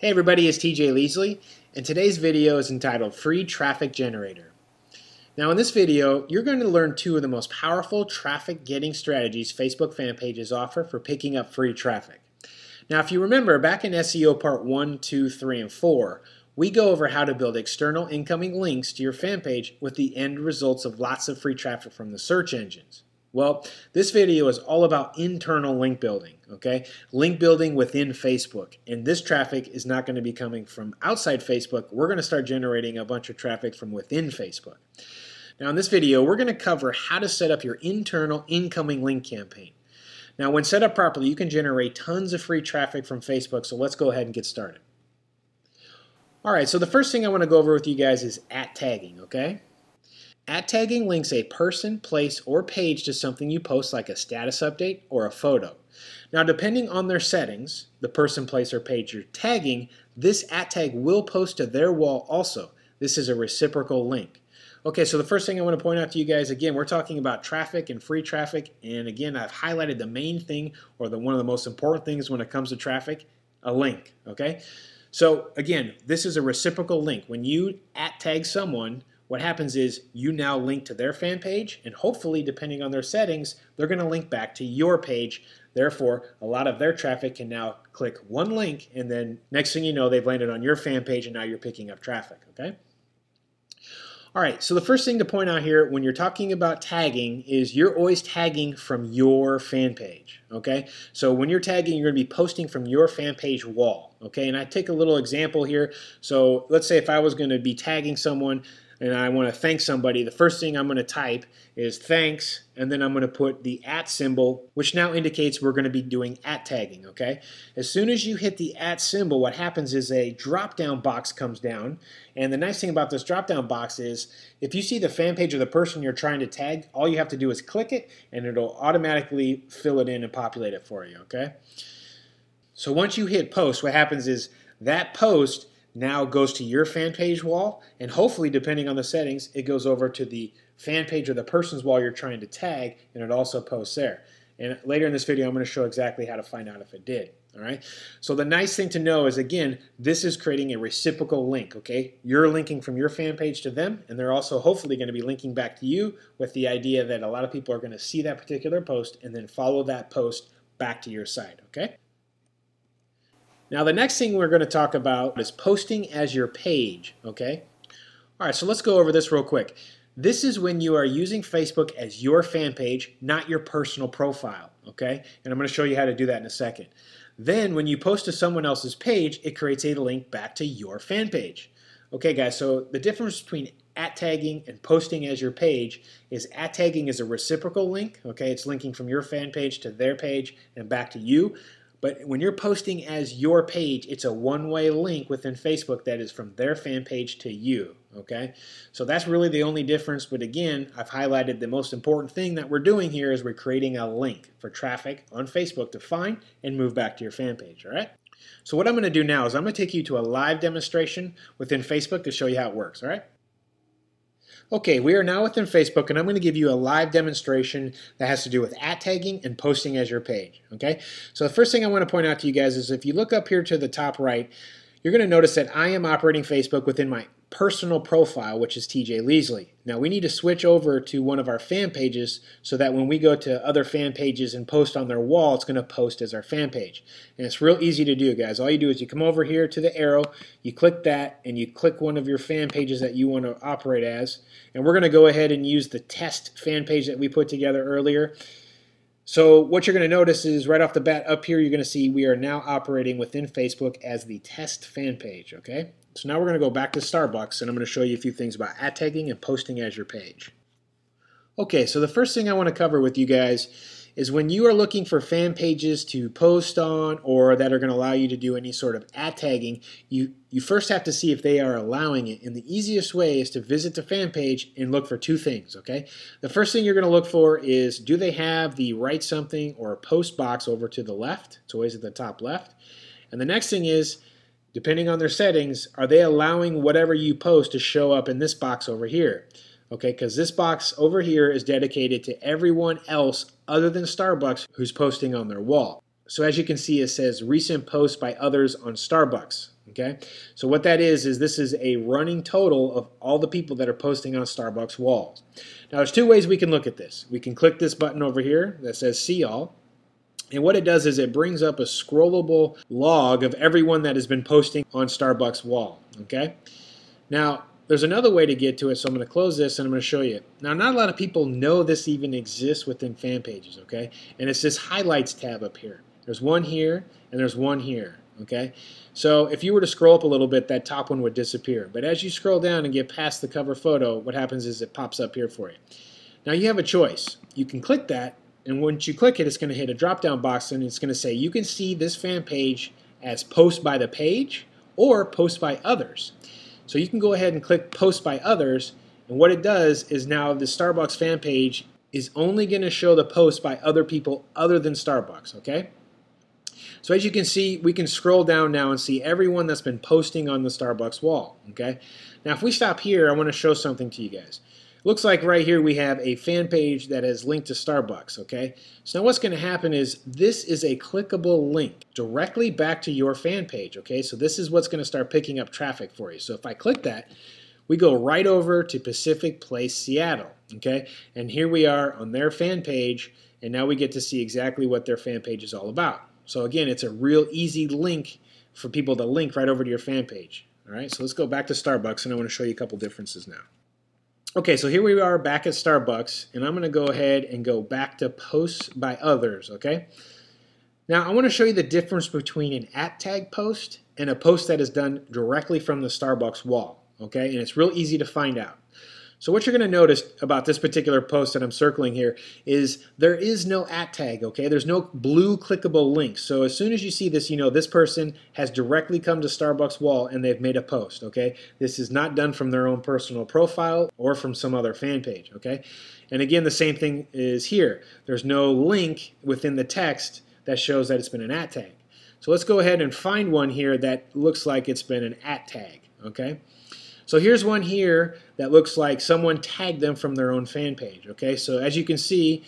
Hey everybody, it's TJ Leasley, and today's video is entitled Free Traffic Generator. Now in this video, you're going to learn two of the most powerful traffic getting strategies Facebook fan pages offer for picking up free traffic. Now if you remember, back in SEO part 1, 2, 3, and 4, we go over how to build external incoming links to your fan page with the end results of lots of free traffic from the search engines. Well, this video is all about internal link building, okay? Link building within Facebook. And this traffic is not going to be coming from outside Facebook. We're going to start generating a bunch of traffic from within Facebook. Now in this video, we're going to cover how to set up your internal incoming link campaign. Now when set up properly, you can generate tons of free traffic from Facebook, so let's go ahead and get started. Alright, so the first thing I want to go over with you guys is @ tagging, okay? @ tagging links a person, place, or page to something you post like a status update or a photo. Now depending on their settings, the person, place, or page you're tagging, this @ tag will post to their wall also. This is a reciprocal link. Okay, so the first thing I want to point out to you guys, again, we're talking about traffic and free traffic, and again, I've highlighted the main thing, or one of the most important things when it comes to traffic, a link, okay? So again, this is a reciprocal link. When you @ tag someone, what happens is you now link to their fan page, and hopefully, depending on their settings, they're going to link back to your page. Therefore, a lot of their traffic can now click one link, and then next thing you know, they've landed on your fan page, and now you're picking up traffic, okay? All right, so the first thing to point out here when you're talking about tagging is you're always tagging from your fan page, okay? So when you're tagging, you're going to be posting from your fan page wall, okay? And I take a little example here. So let's say if I was going to be tagging someone, and I want to thank somebody, the first thing I'm going to type is thanks, and then I'm going to put the @ symbol, which now indicates we're going to be doing @ tagging, okay? As soon as you hit the @ symbol, what happens is a drop-down box comes down, and the nice thing about this drop-down box is if you see the fan page of the person you're trying to tag, all you have to do is click it, and it'll automatically fill it in and populate it for you, okay? So once you hit post, what happens is that post now goes to your fan page wall, and hopefully, depending on the settings, it goes over to the fan page or the person's wall you're trying to tag, and it also posts there. And later in this video, I'm going to show exactly how to find out if it did. All right. So the nice thing to know is, again, this is creating a reciprocal link, okay? You're linking from your fan page to them, and they're also hopefully going to be linking back to you with the idea that a lot of people are going to see that particular post and then follow that post back to your site, okay? Now the next thing we're going to talk about is posting as your page, okay? All right, so let's go over this real quick. This is when you are using Facebook as your fan page, not your personal profile, okay? And I'm going to show you how to do that in a second. Then when you post to someone else's page, it creates a link back to your fan page. Okay guys, so the difference between @ tagging and posting as your page is @ tagging is a reciprocal link, okay? It's linking from your fan page to their page and back to you. But when you're posting as your page, it's a one-way link within Facebook that is from their fan page to you, okay? So that's really the only difference, but again, I've highlighted the most important thing that we're doing here is we're creating a link for traffic on Facebook to find and move back to your fan page, all right? So what I'm going to do now is I'm going to take you to a live demonstration within Facebook to show you how it works, all right? Okay, we are now within Facebook, and I'm going to give you a live demonstration that has to do with @ tagging and posting as your page, okay? So the first thing I want to point out to you guys is if you look up here to the top right, you're going to notice that I am operating Facebook within my personal profile, which is TJ Leasley. Now we need to switch over to one of our fan pages so that when we go to other fan pages and post on their wall, it's going to post as our fan page. And it's real easy to do, guys. All you do is you come over here to the arrow, you click that, and you click one of your fan pages that you want to operate as. And we're going to go ahead and use the test fan page that we put together earlier. So what you're going to notice is right off the bat up here, you're going to see we are now operating within Facebook as the test fan page, okay? So now we're going to go back to Starbucks, and I'm going to show you a few things about @ tagging and posting as your page. Okay, so the first thing I want to cover with you guys is when you are looking for fan pages to post on or that are going to allow you to do any sort of @ tagging, you first have to see if they are allowing it. And the easiest way is to visit the fan page and look for two things, okay? The first thing you're going to look for is, do they have the write something or post box over to the left? It's always at the top left. And the next thing is, depending on their settings, are they allowing whatever you post to show up in this box over here? Okay, because this box over here is dedicated to everyone else other than Starbucks who's posting on their wall. So as you can see, it says recent posts by others on Starbucks. Okay, so what that is this is a running total of all the people that are posting on Starbucks walls. Now there's two ways we can look at this. We can click this button over here that says See All, and what it does is it brings up a scrollable log of everyone that has been posting on Starbucks wall. Okay, now there's another way to get to it, so I'm going to close this and I'm going to show you. Now, not a lot of people know this even exists within fan pages, okay? And it's this highlights tab up here. There's one here and there's one here, okay? So if you were to scroll up a little bit, that top one would disappear. But as you scroll down and get past the cover photo, what happens is it pops up here for you. Now you have a choice. You can click that, and once you click it, it's going to hit a drop-down box and it's going to say you can see this fan page as post by the page or post by others. So you can go ahead and click Post by Others, and what it does is now the Starbucks fan page is only going to show the post by other people other than Starbucks, okay? So as you can see, we can scroll down now and see everyone that's been posting on the Starbucks wall, okay? Now if we stop here, I want to show something to you guys. Looks like right here we have a fan page that is linked to Starbucks, okay? So now what's going to happen is this is a clickable link directly back to your fan page, okay? So this is what's going to start picking up traffic for you. So if I click that, we go right over to Pacific Place, Seattle, okay? And here we are on their fan page, and now we get to see exactly what their fan page is all about. So again, it's a real easy link for people to link right over to your fan page, all right? So let's go back to Starbucks, and I want to show you a couple differences now. Okay, so here we are back at Starbucks, and I'm going to go ahead and go back to Posts by Others, okay? Now, I want to show you the difference between an @ tag post and a post that is done directly from the Starbucks wall, okay? And it's real easy to find out. So what you're going to notice about this particular post that I'm circling here is there is no @ tag, okay? There's no blue clickable link. So as soon as you see this, you know this person has directly come to Starbucks wall and they've made a post, okay? This is not done from their own personal profile or from some other fan page, okay? And again, the same thing is here. There's no link within the text that shows that it's been an @ tag. So let's go ahead and find one here that looks like it's been an @ tag, okay? So here's one here that looks like someone tagged them from their own fan page, okay? So as you can see,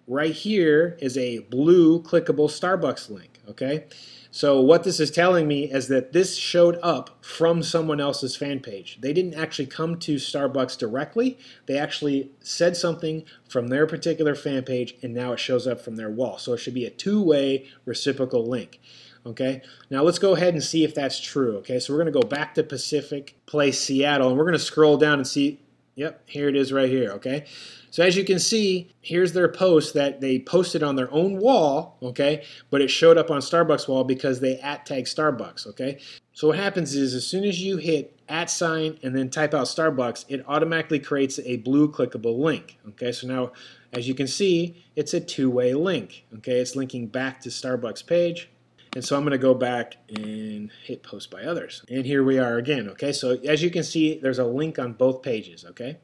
right here is a blue clickable Starbucks link, okay? So what this is telling me is that this showed up from someone else's fan page. They didn't actually come to Starbucks directly. They actually said something from their particular fan page, and now it shows up from their wall. So it should be a two-way reciprocal link. Okay, now let's go ahead and see if that's true. Okay, so we're going to go back to Pacific Place, Seattle, and we're going to scroll down and see, yep, here it is right here, okay? So as you can see, here's their post that they posted on their own wall, okay, but it showed up on Starbucks wall because they @ tagged Starbucks, okay? So what happens is as soon as you hit @ and then type out Starbucks, it automatically creates a blue clickable link, okay? So now, as you can see, it's a two-way link, okay? It's linking back to Starbucks page. And so I'm going to go back and hit Post by Others. And here we are again, okay? So as you can see, there's a link on both pages, okay?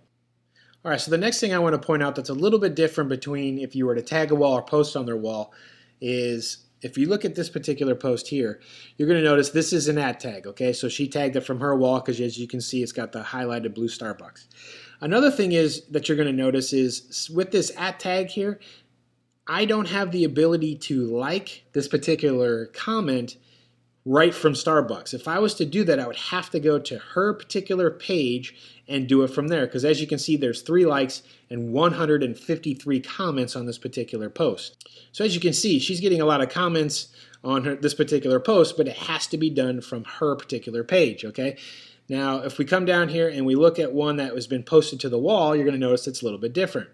All right, so the next thing I want to point out that's a little bit different between if you were to tag a wall or post on their wall is if you look at this particular post here, you're going to notice this is an @ tag, okay? So she tagged it from her wall because as you can see, it's got the highlighted blue Starbucks. Another thing is that you're going to notice is with this @ tag here, I don't have the ability to like this particular comment right from Starbucks. If I was to do that, I would have to go to her particular page and do it from there. Because as you can see, there's 3 likes and 153 comments on this particular post. So as you can see, she's getting a lot of comments on this particular post, but it has to be done from her particular page, okay? Now, if we come down here and we look at one that has been posted to the wall, you're going to notice it's a little bit different.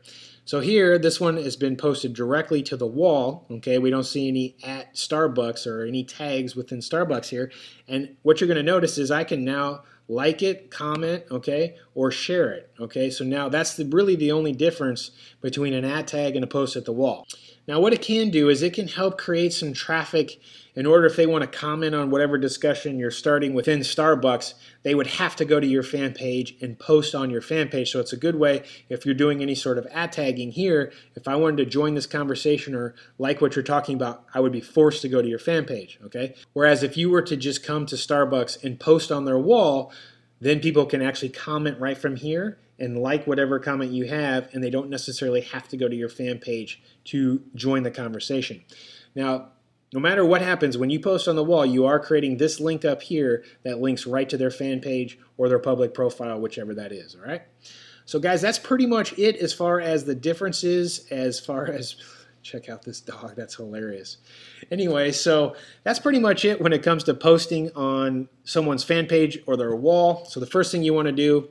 So here, this one has been posted directly to the wall, okay? We don't see any @ Starbucks or any tags within Starbucks here. And what you're going to notice is I can now like it, comment, okay, or share it, okay? So now that's really the only difference between an @ tag and a post at the wall. Now what it can do is it can help create some traffic in order if they want to comment on whatever discussion you're starting within Starbucks, they would have to go to your fan page and post on your fan page. So it's a good way if you're doing any sort of @ tagging here, if I wanted to join this conversation or like what you're talking about, I would be forced to go to your fan page, okay? Whereas if you were to just come to Starbucks and post on their wall, then people can actually comment right from here and like whatever comment you have, and they don't necessarily have to go to your fan page to join the conversation. Now, no matter what happens, when you post on the wall, you are creating this link up here that links right to their fan page or their public profile, whichever that is, all right? So guys, that's pretty much it as far as the differences, as far as, check out this dog, that's hilarious. Anyway, so that's pretty much it when it comes to posting on someone's fan page or their wall. So the first thing you want to do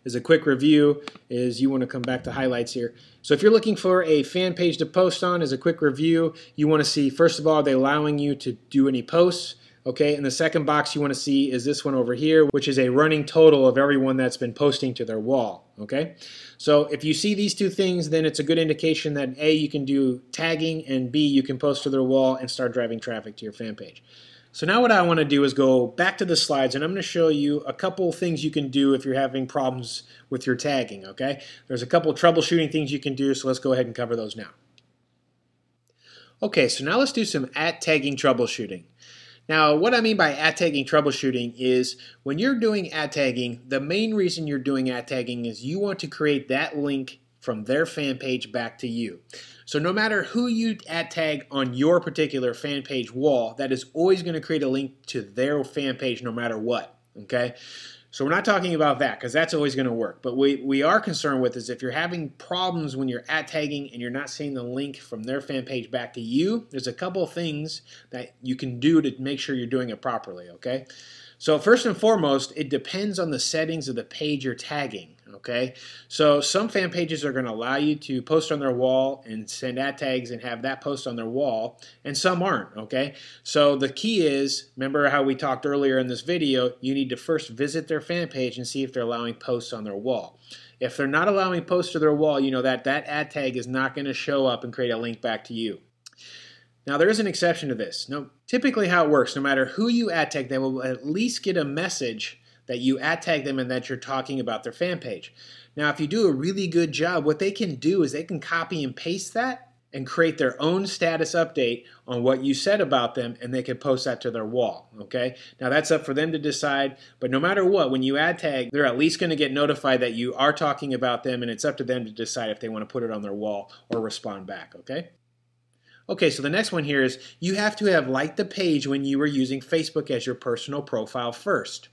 is a quick review, is you want to come back to highlights here. So if you're looking for a fan page to post on, as a quick review, you want to see, first of all, are they allowing you to do any posts? Okay, and the second box you want to see is this one over here, which is a running total of everyone that's been posting to their wall. Okay, so if you see these two things, then it's a good indication that A, you can do tagging, and B, you can post to their wall and start driving traffic to your fan page. So now what I want to do is go back to the slides, and I'm going to show you a couple things you can do if you're having problems with your tagging, okay? There's a couple troubleshooting things you can do, so let's go ahead and cover those now. Okay, so now let's do some @tagging troubleshooting. Now, what I mean by @tagging troubleshooting is when you're doing @tagging, the main reason you're doing @tagging is you want to create that link from their fan page back to you. So no matter who you @tag on your particular fan page wall, that is always going to create a link to their fan page no matter what, okay? So we're not talking about that because that's always going to work. But we are concerned with is if you're having problems when you're @tagging and you're not seeing the link from their fan page back to you, there's a couple of things that you can do to make sure you're doing it properly, okay? So first and foremost, it depends on the settings of the page you're tagging, okay? So some fan pages are going to allow you to post on their wall and send @tags and have that post on their wall, and some aren't, okay? So the key is, remember how we talked earlier in this video, you need to first visit their fan page and see if they're allowing posts on their wall. If they're not allowing posts to their wall, you know that @tag is not going to show up and create a link back to you. Now there is an exception to this. Now, typically how it works, no matter who you @tag, they will at least get a message that you @tag them and that you're talking about their fan page. Now if you do a really good job, what they can do is they can copy and paste that and create their own status update on what you said about them, and they can post that to their wall, okay? Now that's up for them to decide, but no matter what, when you @tag, they're at least going to get notified that you are talking about them, and it's up to them to decide if they want to put it on their wall or respond back, okay? Okay, so the next one here is you have to have liked the page when you were using Facebook as your personal profile first.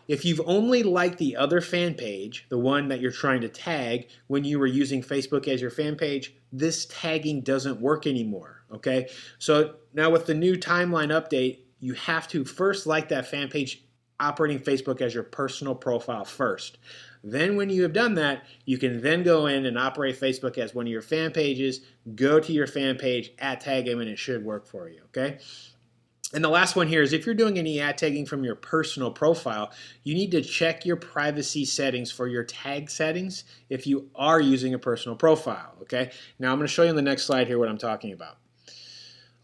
If you've only liked the other fan page, the one that you're trying to tag, when you were using Facebook as your fan page, this tagging doesn't work anymore, okay? So now with the new timeline update, you have to first like that fan page operating Facebook as your personal profile first. Then when you have done that, you can then go in and operate Facebook as one of your fan pages, go to your fan page, @tag them, and it should work for you, okay? And the last one here is if you're doing any @tagging from your personal profile, you need to check your privacy settings for your tag settings if you are using a personal profile, okay? Now I'm going to show you on the next slide here what I'm talking about.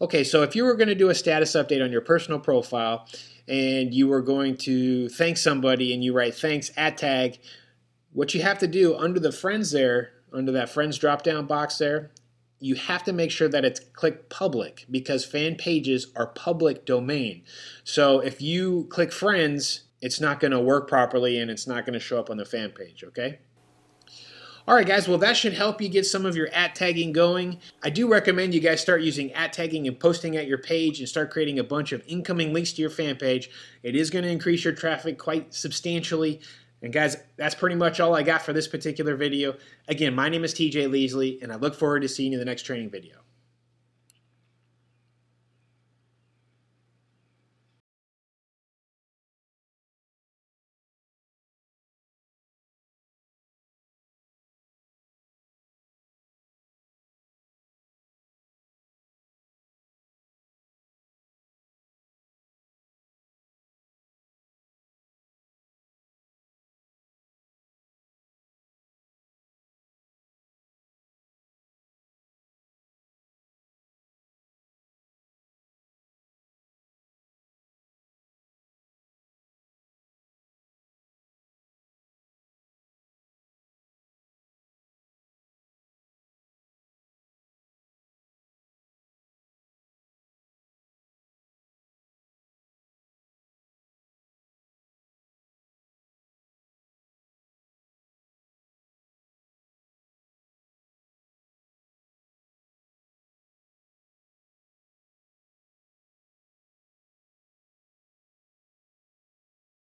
Okay, so if you were going to do a status update on your personal profile and you were going to thank somebody and you write thanks @tag, what you have to do under the friends there, under that friends drop-down box there, you have to make sure that it's click public because fan pages are public domain. So if you click friends, it's not going to work properly and it's not going to show up on the fan page, okay? Alright guys, well that should help you get some of your @tagging going. I do recommend you guys start using @tagging and posting at your page and start creating a bunch of incoming links to your fan page. It is going to increase your traffic quite substantially. And guys, that's pretty much all I got for this particular video. Again, my name is TJ Leasley, and I look forward to seeing you in the next training video.